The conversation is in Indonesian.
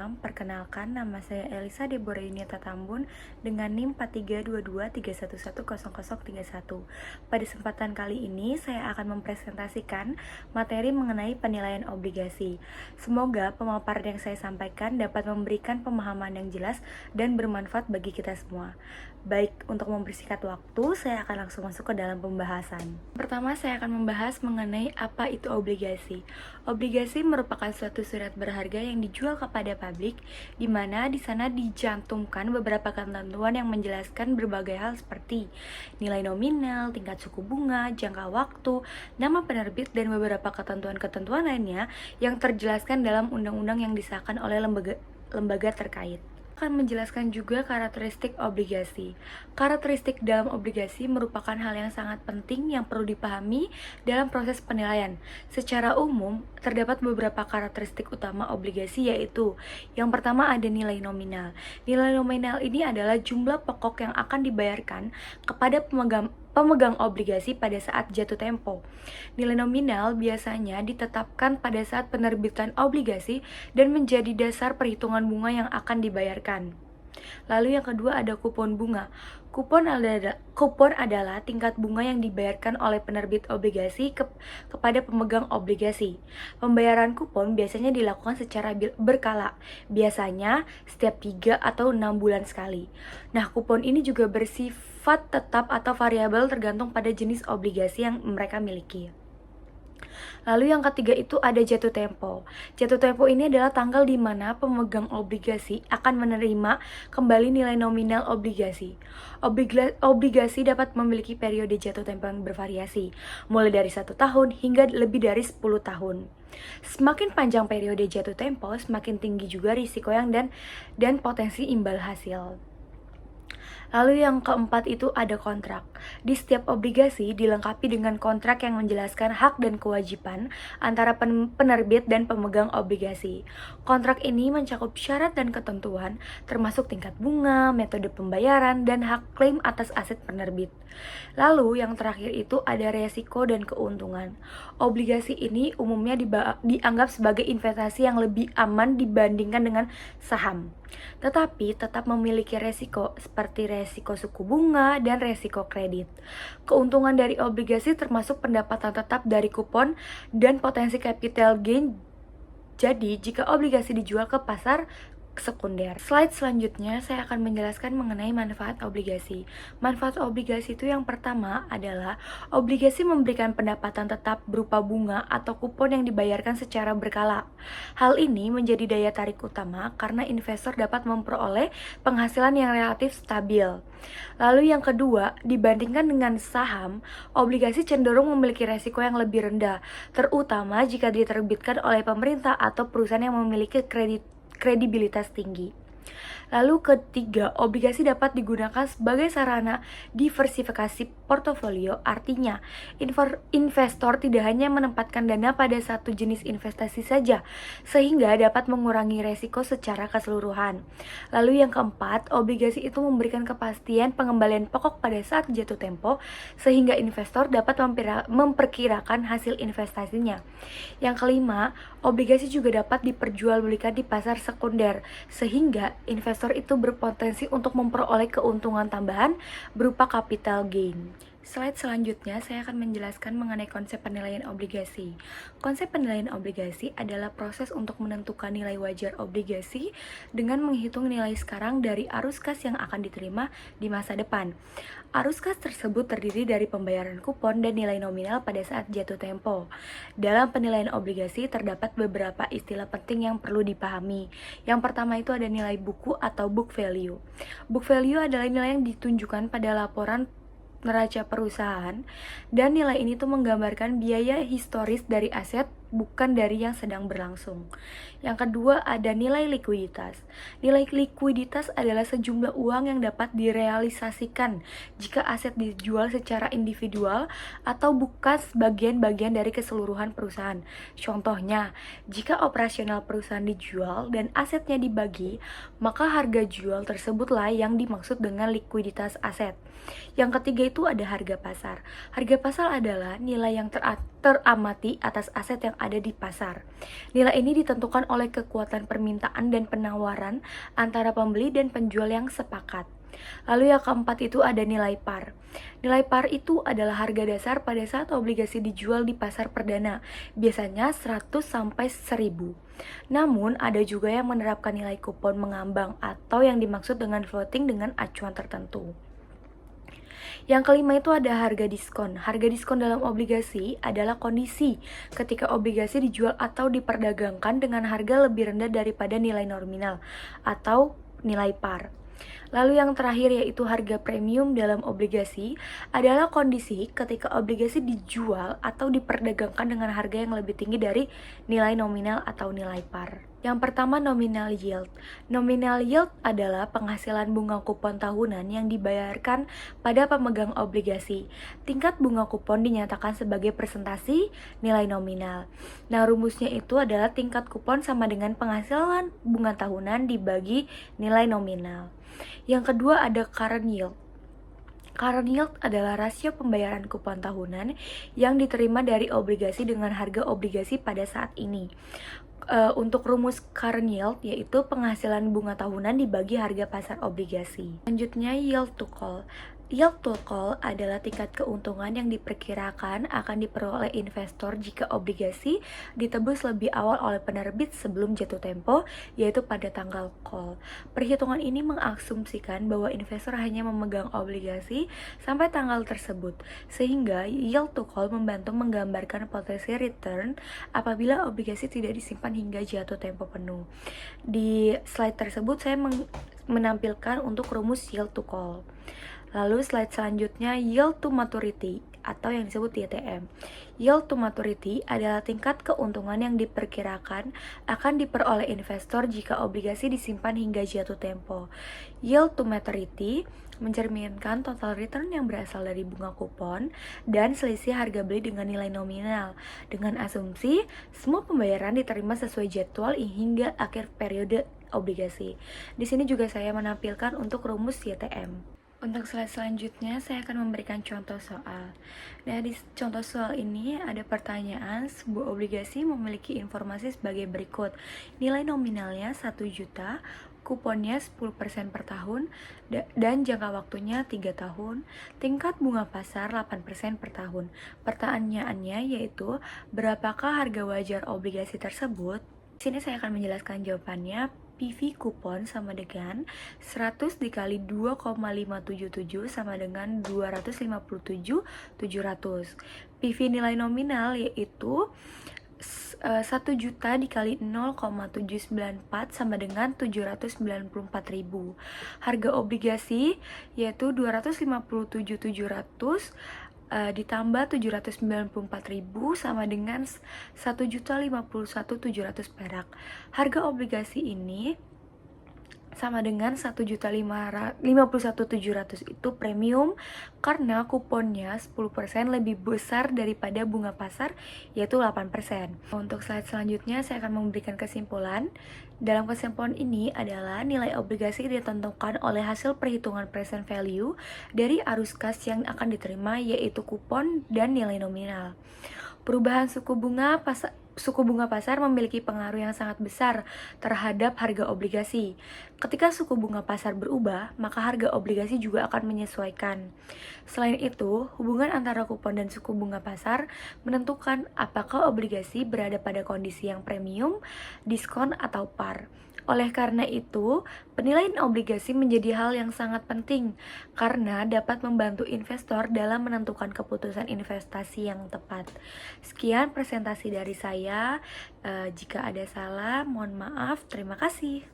malam, perkenalkan nama saya Elisa Deborah Yunita Tambun dengan NIM 432231100031. Pada kesempatan kali ini saya akan mempresentasikan materi mengenai penilaian obligasi. Semoga pemaparan yang saya sampaikan dapat memberikan pemahaman yang jelas dan bermanfaat bagi kita semua. Baik, untuk mempersingkat waktu, saya akan langsung masuk ke dalam pembahasan. Pertama, saya akan membahas mengenai apa itu obligasi. Obligasi merupakan suatu surat berharga yang dijual kepada publik, di mana di sana dicantumkan beberapa ketentuan yang menjelaskan berbagai hal seperti nilai nominal, tingkat suku bunga, jangka waktu, nama penerbit, dan beberapa ketentuan-ketentuan lainnya yang terjelaskan dalam undang-undang yang disahkan oleh lembaga terkait. Akan menjelaskan juga karakteristik obligasi. Karakteristik dalam obligasi merupakan hal yang sangat penting yang perlu dipahami dalam proses penilaian. Secara umum, terdapat beberapa karakteristik utama obligasi, yaitu yang pertama ada nilai nominal. Nilai nominal ini adalah jumlah pokok yang akan dibayarkan kepada pemegang obligasi pada saat jatuh tempo. Nilai nominal biasanya ditetapkan pada saat penerbitan obligasi dan menjadi dasar perhitungan bunga yang akan dibayarkan. Lalu yang kedua ada kupon bunga. Kupon adalah tingkat bunga yang dibayarkan oleh penerbit obligasi kepada pemegang obligasi. Pembayaran kupon biasanya dilakukan secara berkala, biasanya setiap 3 atau 6 bulan sekali. Nah, kupon ini juga bersifat tetap atau variabel tergantung pada jenis obligasi yang mereka miliki. Lalu yang ketiga itu ada jatuh tempo. Jatuh tempo ini adalah tanggal di mana pemegang obligasi akan menerima kembali nilai nominal obligasi. Obligasi dapat memiliki periode jatuh tempo yang bervariasi, mulai dari 1 tahun hingga lebih dari 10 tahun. Semakin panjang periode jatuh tempo, semakin tinggi juga risiko dan potensi imbal hasil. Lalu yang keempat itu ada kontrak. Di setiap obligasi dilengkapi dengan kontrak yang menjelaskan hak dan kewajiban antara penerbit dan pemegang obligasi. Kontrak ini mencakup syarat dan ketentuan, termasuk tingkat bunga, metode pembayaran, dan hak klaim atas aset penerbit. Lalu yang terakhir itu ada resiko dan keuntungan. Obligasi ini umumnya dianggap sebagai investasi yang lebih aman dibandingkan dengan saham, tetapi tetap memiliki resiko seperti resiko suku bunga dan resiko kredit. Keuntungan dari obligasi termasuk pendapatan tetap dari kupon dan potensi capital gain. Jadi, jika obligasi dijual ke pasar sekunder. Slide selanjutnya saya akan menjelaskan mengenai manfaat obligasi. Manfaat obligasi itu yang pertama adalah obligasi memberikan pendapatan tetap berupa bunga atau kupon yang dibayarkan secara berkala. Hal ini menjadi daya tarik utama karena investor dapat memperoleh penghasilan yang relatif stabil. Lalu yang kedua, dibandingkan dengan saham, obligasi cenderung memiliki resiko yang lebih rendah, terutama jika diterbitkan oleh pemerintah atau perusahaan yang memiliki kredibilitas tinggi. Lalu ketiga, obligasi dapat digunakan sebagai sarana diversifikasi portofolio, artinya investor tidak hanya menempatkan dana pada satu jenis investasi saja, sehingga dapat mengurangi resiko secara keseluruhan. Lalu yang keempat, obligasi itu memberikan kepastian pengembalian pokok pada saat jatuh tempo, sehingga investor dapat memperkirakan hasil investasinya. Yang kelima, obligasi juga dapat diperjualbelikan di pasar sekunder, sehingga investor itu berpotensi untuk memperoleh keuntungan tambahan berupa capital gain. Slide selanjutnya saya akan menjelaskan mengenai konsep penilaian obligasi. Konsep penilaian obligasi adalah proses untuk menentukan nilai wajar obligasi dengan menghitung nilai sekarang dari arus kas yang akan diterima di masa depan. Arus kas tersebut terdiri dari pembayaran kupon dan nilai nominal pada saat jatuh tempo. Dalam penilaian obligasi terdapat beberapa istilah penting yang perlu dipahami. Yang pertama itu ada nilai buku atau book value. Book value adalah nilai yang ditunjukkan pada laporan neraca perusahaan, dan nilai ini tuh menggambarkan biaya historis dari aset, bukan dari yang sedang berlangsung. Yang kedua ada nilai likuiditas. Nilai likuiditas adalah sejumlah uang yang dapat direalisasikan jika aset dijual secara individual atau bukan sebagian-bagian dari keseluruhan perusahaan. Contohnya, jika operasional perusahaan dijual dan asetnya dibagi, maka harga jual tersebutlah yang dimaksud dengan likuiditas aset. Yang ketiga itu ada harga pasar. Harga pasar adalah nilai yang teramati atas aset yang ada di pasar. Nilai ini ditentukan oleh kekuatan permintaan dan penawaran antara pembeli dan penjual yang sepakat. Lalu yang keempat itu ada nilai par. Nilai par itu adalah harga dasar pada saat obligasi dijual di pasar perdana, biasanya 100 sampai 1000. Namun, ada juga yang menerapkan nilai kupon mengambang atau yang dimaksud dengan floating dengan acuan tertentu. Yang kelima itu ada harga diskon. Harga diskon dalam obligasi adalah kondisi ketika obligasi dijual atau diperdagangkan dengan harga lebih rendah daripada nilai nominal atau nilai par. Lalu yang terakhir yaitu harga premium dalam obligasi adalah kondisi ketika obligasi dijual atau diperdagangkan dengan harga yang lebih tinggi dari nilai nominal atau nilai par. Yang pertama nominal yield. Nominal yield adalah penghasilan bunga kupon tahunan yang dibayarkan pada pemegang obligasi. Tingkat bunga kupon dinyatakan sebagai presentasi nilai nominal. Nah, rumusnya itu adalah tingkat kupon sama dengan penghasilan bunga tahunan dibagi nilai nominal. Yang kedua ada current yield. Current yield adalah rasio pembayaran kupon tahunan yang diterima dari obligasi dengan harga obligasi pada saat ini. Untuk rumus current yield yaitu penghasilan bunga tahunan dibagi harga pasar obligasi. Selanjutnya yield to call. Yield to call adalah tingkat keuntungan yang diperkirakan akan diperoleh investor jika obligasi ditebus lebih awal oleh penerbit sebelum jatuh tempo, yaitu pada tanggal call. Perhitungan ini mengasumsikan bahwa investor hanya memegang obligasi sampai tanggal tersebut, sehingga yield to call membantu menggambarkan potensi return apabila obligasi tidak disimpan hingga jatuh tempo penuh. Di slide tersebut saya menampilkan untuk rumus yield to call. Lalu slide selanjutnya yield to maturity atau yang disebut YTM. Yield to maturity adalah tingkat keuntungan yang diperkirakan akan diperoleh investor jika obligasi disimpan hingga jatuh tempo. Yield to maturity mencerminkan total return yang berasal dari bunga kupon dan selisih harga beli dengan nilai nominal, dengan asumsi semua pembayaran diterima sesuai jadwal hingga akhir periode obligasi. Di sini juga saya menampilkan untuk rumus YTM. Untuk slide selanjutnya, saya akan memberikan contoh soal. Nah, di contoh soal ini ada pertanyaan, sebuah obligasi memiliki informasi sebagai berikut. Nilai nominalnya 1 juta, kuponnya 10% per tahun, dan jangka waktunya 3 tahun, tingkat bunga pasar 8% per tahun. Pertanyaannya yaitu, berapakah harga wajar obligasi tersebut? Di sini saya akan menjelaskan jawabannya. PV kupon sama dengan 100 dikali 2,577 sama dengan 257.700. PV nilai nominal yaitu 1 juta dikali 0,794 sama dengan 794.000. Harga obligasi yaitu 257.700 ditambah 794.000 sama dengan 1.051.700 perak. Harga obligasi ini sama dengan 1.051.700 itu premium karena kuponnya 10% lebih besar daripada bunga pasar yaitu 8%. Untuk slide selanjutnya saya akan memberikan kesimpulan. Dalam kesimpulan ini adalah nilai obligasi ditentukan oleh hasil perhitungan present value dari arus kas yang akan diterima yaitu kupon dan nilai nominal. Perubahan suku bunga pasar memiliki pengaruh yang sangat besar terhadap harga obligasi. Ketika suku bunga pasar berubah, maka harga obligasi juga akan menyesuaikan. Selain itu, hubungan antara kupon dan suku bunga pasar menentukan apakah obligasi berada pada kondisi yang premium, diskon, atau par. Oleh karena itu, penilaian obligasi menjadi hal yang sangat penting karena dapat membantu investor dalam menentukan keputusan investasi yang tepat. Sekian presentasi dari saya. Jika ada salah, mohon maaf. Terima kasih.